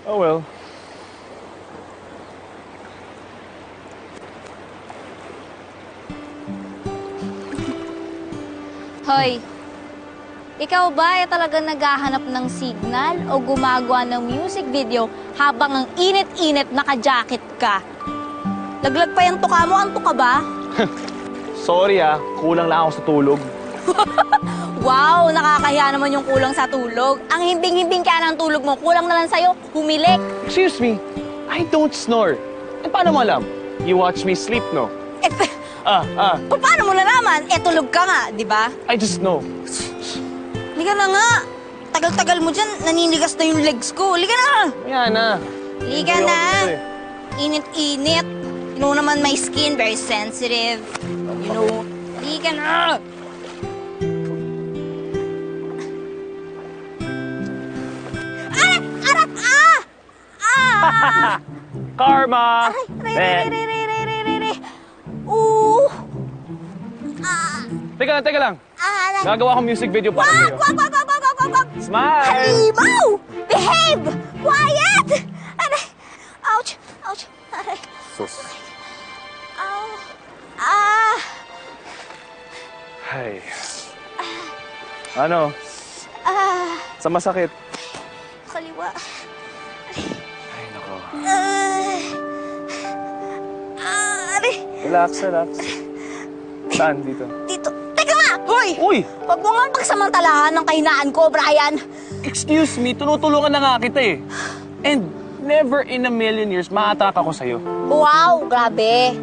Oh well. Hoy, ikaw ba ay talagang naghahanap ng signal o gumagawa ng music video habang ang init-init naka-jacket ka? Laglag pa yung tuka mo, antok ka ba? Sorry kulang lang ako sa tulog. Wow, nakakahiya naman yung kulang sa tulog. Ang himbing-himbing kaya ng tulog mo, kulang na lang sa'yo, humilik. Excuse me, I don't snore. Eh, paano mo alam? You watch me sleep, no? Eh, paano mo nalaman? Eh, tulog ka nga, di ba? I just know. Liga na nga. Tagal-tagal mo dyan, naninigas na yung legs ko. Liga na! Yan na. Liga Hindi na. ako dito Init-init. You know naman my skin, very sensitive. You know, liga na! Aray! Aray! Ah! Ah! Karma! Aray! Ooh! Ah! Teka lang. Aray! Gagawa akong music video para Wag! sa'yo. Wag! Smile! Halimaw! Behave! Quiet! Aray! Ouch! Ouch! Aray! Sus. Ow! Ah! Ay. Ano? Ah! Sa masakit? Kaliwa. Ay, nako. Aray! Relax. Saan? Dito? Dito. Teka nga! Hoy! Uy! Huwag mo nga pagsamantalahan ng kahinaan ko, Brian. Excuse me, tinutulungan na nga kita eh. And never in a million years ma-attack ako sa'yo. Wow! Grabe.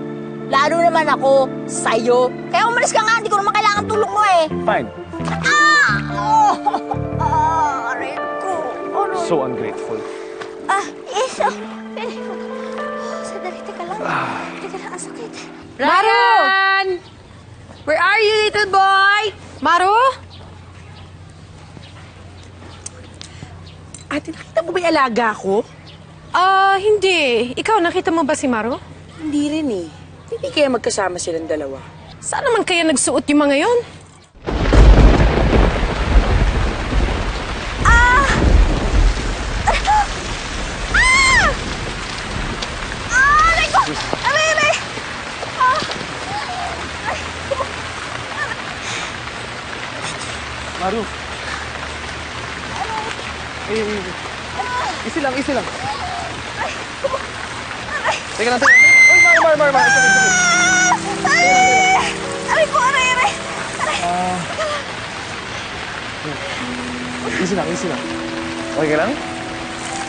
Lalo naman ako sa'yo. Kaya umalis ka nga, hindi ko naman kailangan tulong mo eh. Fine. Ah! Oh! Ah! Aray ko. Ano? So ungrateful. Isa. Sandali, teka lang. Teka lang, ang sakit. Ryan! Where are you, little boy? Maru? Ate, nakita mo ba yung alaga ko? Hindi. Ikaw, nakita mo ba si Maru? Hindi rin eh. Hindi kaya magkasama silang dalawa. Saan naman kaya nagsuot yung mga yon? Aray ko! Aray! Maru. Easy lang. Teka lang. Uy, Mar. Aray ko! Aray! Easy lang. Okay ka lang?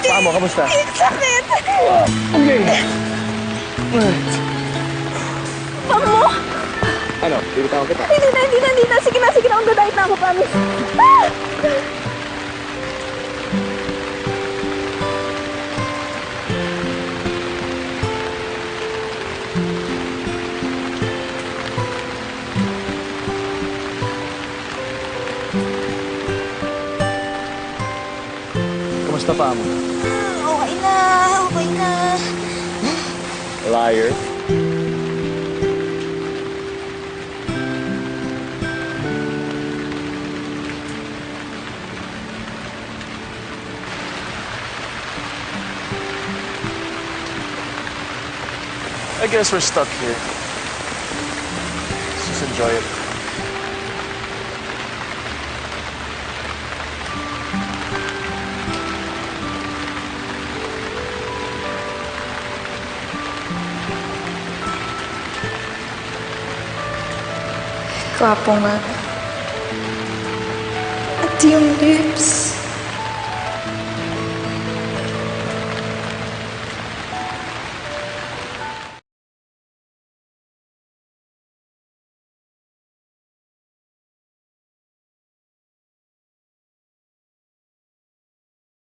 Paa mo, kamusta? Sakit! Okay. Mamo! Ano, bibitawan kita? Hindi na. Sige na. Mag-diet na ako, promise. Ah! Kamusta paa mo? Okay na. Liar. I guess we're stuck here. Let's just enjoy it. Gwapo nga. At yung lips.